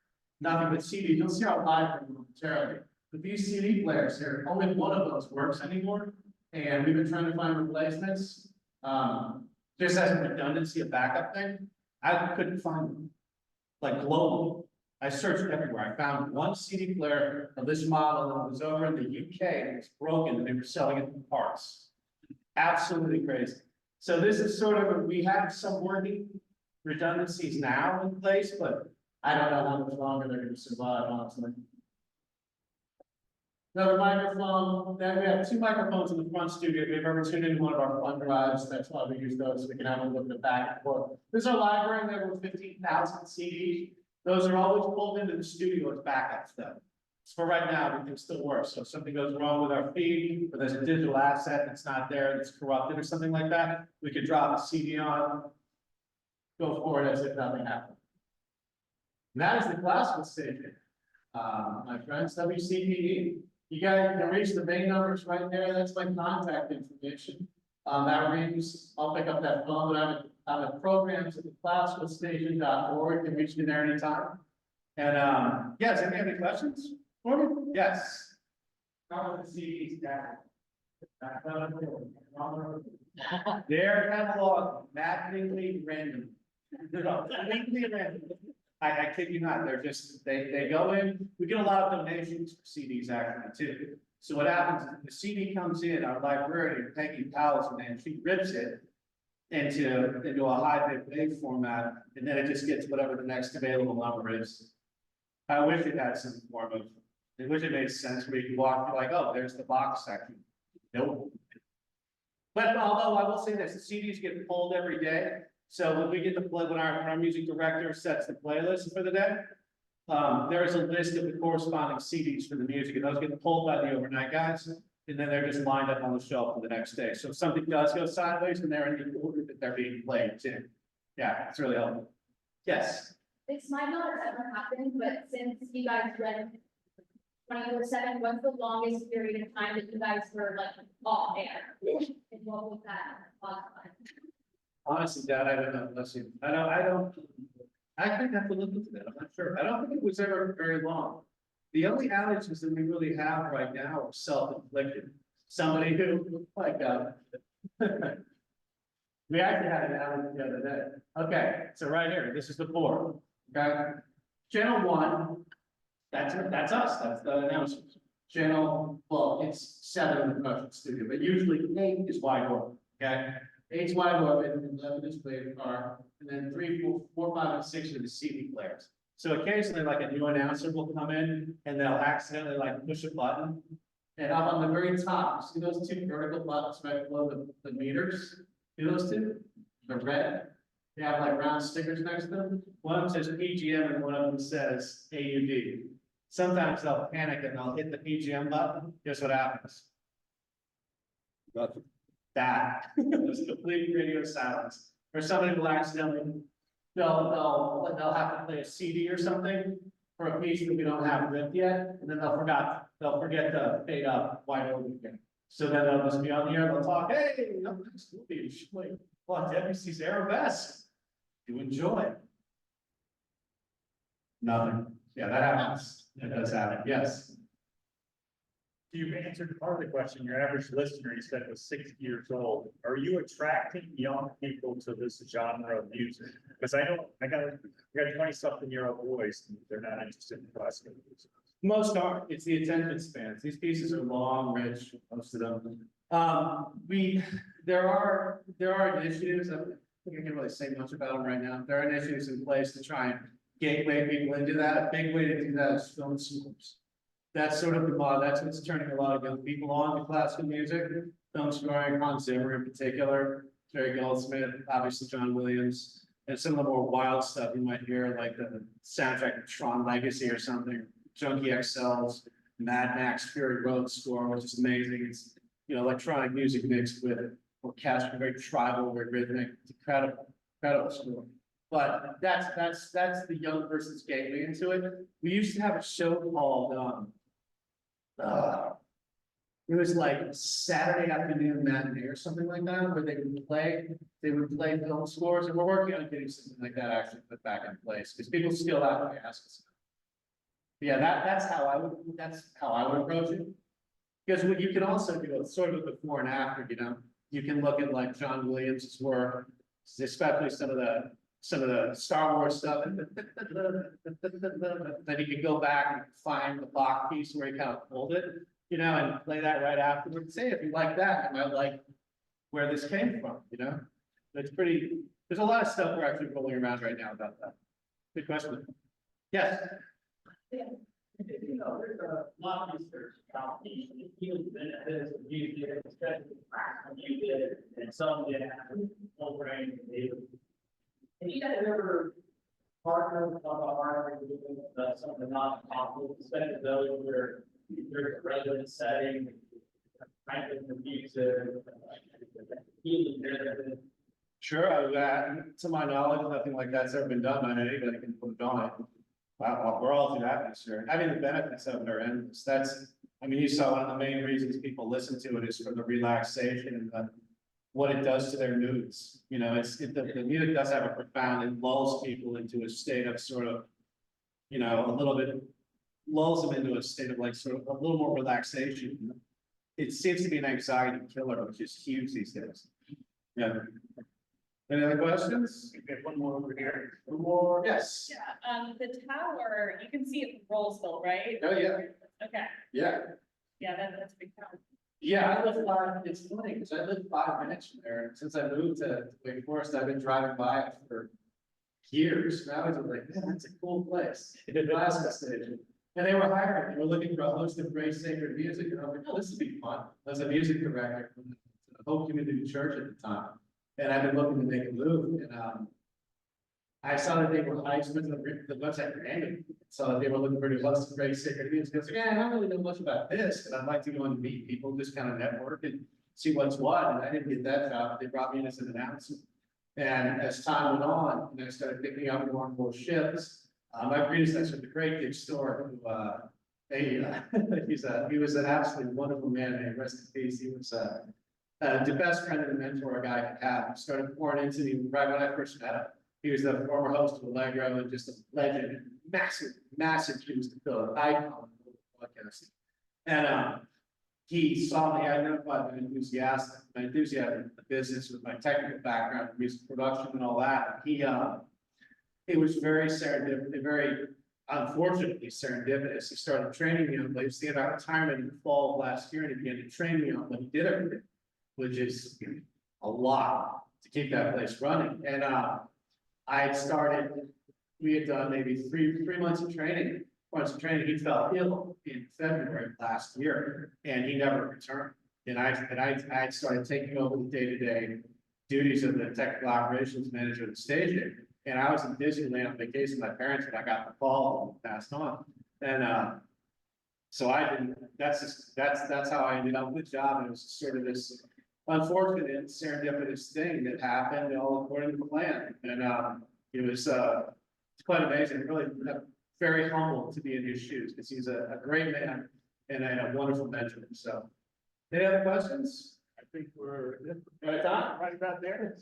nothing but CDs. You'll see how live we're momentarily. But these CD players here, only one of those works anymore. And we've been trying to find replacements. Just as a redundancy, a backup thing. I couldn't find them. Like globally. I searched everywhere. I found one CD player of this model that was over in the UK. It was broken and they were selling it in parts. Absolutely crazy. So this is we have some working redundancies now in place, but I don't know how much longer they're going to survive, honestly. Another microphone. Then we have 2 microphones in the front studio. If you've ever tuned into one of our fun drives, that's why we use those, so we can have a look at the back and forth. This is our library. There were 15,000 CDs. Those are always pulled into the studio as backup stuff. So for right now, we can still work. So if something goes wrong with our feed, or there's a digital asset that's not there, that's corrupted or something like that, we could drop a CD on, go forward as if nothing happened. And that is the classical station. My friends, WCPE. You guys can reach the main numbers right there. That's my contact information. That rings, I'll pick up that phone, but I'm at programs at theclassicalstation.org. You can reach me there anytime. And yes, any questions for me? Yes. How about the CDs down? Their catalog maddeningly random. Maddeningly random. I kid you not, they're just, they go in, we get a lot of donations for CDs actually too. So what happens is the CD comes in, our librarian, Peggy Powell's name, she rips it, into a high bit wave format, and then it just gets whatever the next available number is. I wish it had some form of, I wish it made sense where you could walk, like, oh, there's the box section. Nope. But although I will say this, the CDs get pulled every day, so when we get the play, when our music director sets the playlist for the day, there's a list of the corresponding CDs for the music, and those get pulled by the overnight guys, and then they're just lined up on the shelf for the next day. So if something does go sideways, then they're in the order that they're being played too. Yeah, it's really helpful. Yes. This might not have ever happened, but since you guys read 24/7, what's the longest period of time that you guys were like off air? And what was that last time? Honestly, Dad, I don't know, listen, I think I have to look into that, I'm not sure, I don't think it was ever very long. The only outages that we really have right now are self-inflicted, somebody who, like, we actually had an outage the other day. Okay, so right here, this is the board, okay? Channel 1, that's us, that's the announcers. Channel, well, it's 7 in the production studio, but usually 8 is wide open, okay? 8's wide open, and 11 is played car, and then 3, 4, 5, and 6 are the CD players. So occasionally, like, a new announcer will come in, and they'll accidentally like push a button. And up on the very top, see those 2 vertical buttons right below the meters? See those 2? They're red. They have like round stickers next to them. One of them says PGM and one of them says AUD. Sometimes they'll panic and they'll hit the PGM button. Guess what happens? That. There's complete radio silence. Or somebody will accidentally, they'll have to play a CD or something for a piece that we don't have ripped yet, and then they'll forget to fade up wide open again. So then they'll just be on the air, they'll talk, hey, next movie, you should play, well, WC's Arabesque. You enjoy. Nothing. Yeah, that happens. It does happen, yes. You've answered part of the question. Your average listener, you said, was 60 years old. Are you attracting young people to this genre of music? Because I got 20-something-year-old boys, and they're not interested in classical music. Most are, it's the attention spans. These pieces are long, rich, most of them. There are initiatives, I don't think I can really say much about them right now. There are initiatives in place to try and gateway people into that. A big way to do that is film schools. That's sort of the model, that's what's turning a lot of young people on to classical music, film scoring, Hans Zimmer in particular, Jerry Goldsmith, obviously John Williams, and some of the more wild stuff you might hear, like the soundtrack of Tron Legacy or something, Junkie XL's Mad Max Fury Road score, which is amazing. It's, electronic music mixed with orchestral, very tribal, very rhythmic, it's incredible score. But that's the young person's gateway into it. We used to have a show called, it was like Saturday afternoon matinee or something like that, where they would play film scores, and we're working on getting something like that actually put back in place, because people still out there ask us. Yeah, that's how I would approach it. Because what you can also do, sort of before and after, you can look at like John Williams' work, especially some of the Star Wars stuff. Then you can go back and find the Bach piece where he kind of pulled it, and play that right afterwards. Say, if you like that, you might like where this came from, It's pretty, there's a lot of stuff we're actually rolling around right now about that. Good question. Yes. There's a lot of research about the healing benefits of music, especially classical music, and some that have whole brain. Have you guys ever partnered with some of the non-profits, especially those where there's a resident setting, kind of the music, healing benefits? Sure, to my knowledge, nothing like that's ever been done, and anybody can put it on it. Wow, we're all through that this year. I mean, the benefits of it are endless. You saw one of the main reasons people listen to it is for the relaxation and what it does to their moods. The music does have a profound, it lulls people into a state of sort of, a little bit, lulls them into a state of like sort of a little more relaxation. It seems to be an anxiety killer, which is huge these days. Yeah. Any other questions? We have one more over here. One more, yes. Yeah, the tower, you can see it from Rollsville, right? Oh, yeah. Okay, Yeah. yeah, that's a big tower. Yeah, I live it's funny, because I live 5 minutes from there, and since I moved to Wake Forest, I've been driving by it for years, and I was like, man, that's a cool place, the Glasgow station. And they were hiring, they were looking for a host of great sacred music, and I was like, oh, this would be fun, I was a music director from the Hope Community Church at the time, and I've been looking to make a move, and, I saw that they were, I just went to the website random, saw that they were looking for lots of great sacred music. I was like, yeah, I don't really know much about this, but I'd like to go and meet people, just kind of network and see what's what. And I didn't get that job. They brought me in as an announcer. And as time went on, and I started picking up more and more shifts. My predecessor, the great Dick Store, who, he was an absolutely wonderful man, and rest in peace. He was the best friend and mentor a guy could have. He started pouring into me right when I first met him. He was the former host of Allegro and just a legend, massive shoes to fill, an icon of podcasting. And he saw me, identified my enthusiasm in the business with my technical background, in music production and all that. It was very serendipitous, very unfortunately serendipitous. He started training me on, he was thinking about retirement in the fall of last year, and he began to train me on what he did everything, which is a lot to keep that place running. And I had started, we had done maybe three months of training. Once he fell ill in February of last year, and he never returned. And I had started taking over the day-to-day duties of the technical operations manager of the station. And I was in Disneyland on vacation with my parents when I got the call and passed on. And so I didn't, that's how I ended up with the job. And it was sort of this unfortunate serendipitous thing that happened all according to plan. And it was it's quite amazing. Really very humbled to be in his shoes, because he's a great man and a wonderful mentor. So, any other questions? I think we're Right at time? right about there.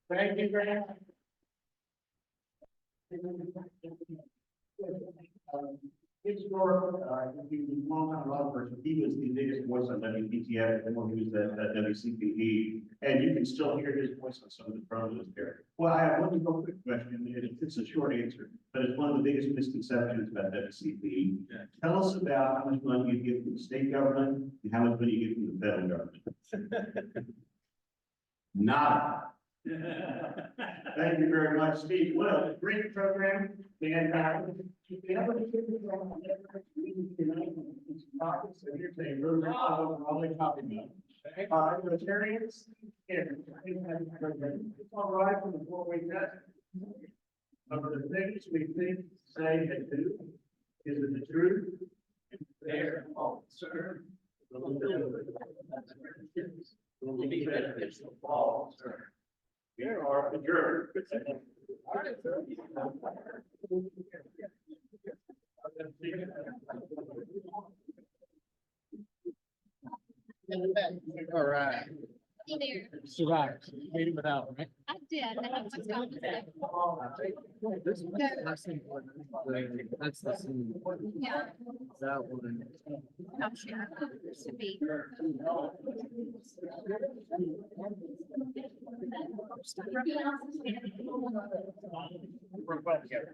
Thank you very much. His story, he was a long time law person. He was the biggest voice on WPTF and when he was at WCPE. And you can still hear his voice on some of the programs there. Well, I have one real quick question, and it's a short answer, but it's one of the biggest misconceptions about WCPE. Yeah. Tell us about how much money you get from the state government and how much money you get from the federal government. Nada. Thank you very much, Steve. What a great program. And the other so here's a really Raleigh copy note. Rotarians, it's all right from the four-way test. Of the things we think, say, and do, is it the truth? There, sir. Will be beneficial for all, sir. We are adjourned. All right, sir. All right. Hey there. Survived. Made it without, right? I did. I have what's going on. That's the scene. Yeah, That one. I'm sure. Should be. We're both together.